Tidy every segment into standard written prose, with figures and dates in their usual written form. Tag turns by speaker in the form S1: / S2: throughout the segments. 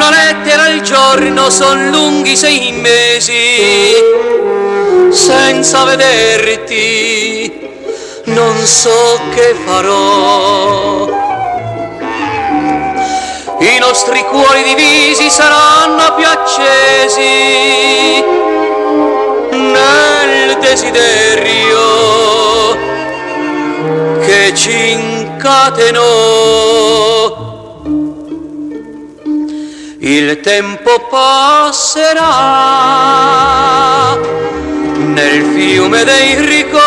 S1: una lettera al giorno, son lunghi 6 mesi senza vederti, non so che farò. I nostri cuori divisi saranno più accesi nel desiderio che ci incatenò. Il tempo passerà nel fiume dei ricordi,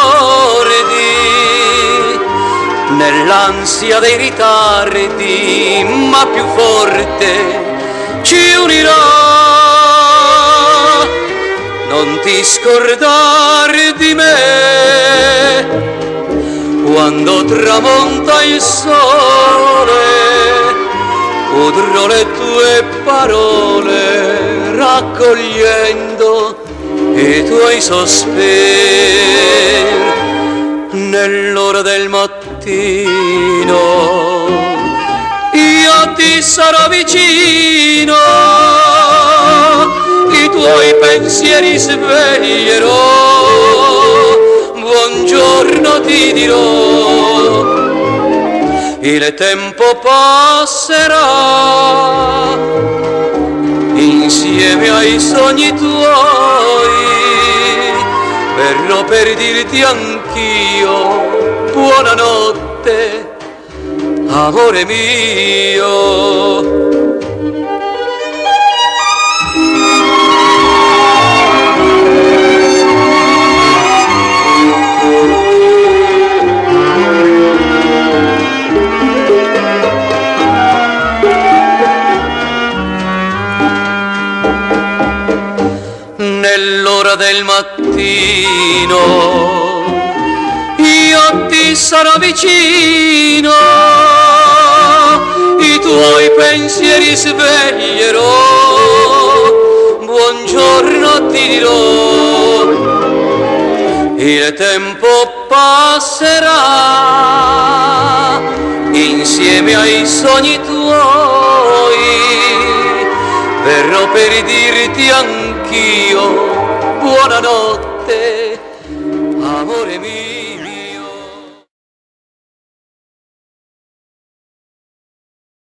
S1: nell'ansia dei ritardi, ma più forte ci unirà. Non ti scordare di me quando tramonta il sole, udrò le tue parole raccogliendo i tuoi sospiri nell'ora del mattino. Io ti sarò vicino, i tuoi pensieri sveglierò, buongiorno ti dirò. Il tempo passerà insieme ai sogni tuoi, verrò per dirti anch'io buonanotte, amore mio. Nell'ora del mattino io ti sarò vicino, i tuoi pensieri sveglierò, buongiorno ti dirò. Il tempo passerà insieme ai sogni tuoi, verrò per dirti anch'io buonanotte, amore mio.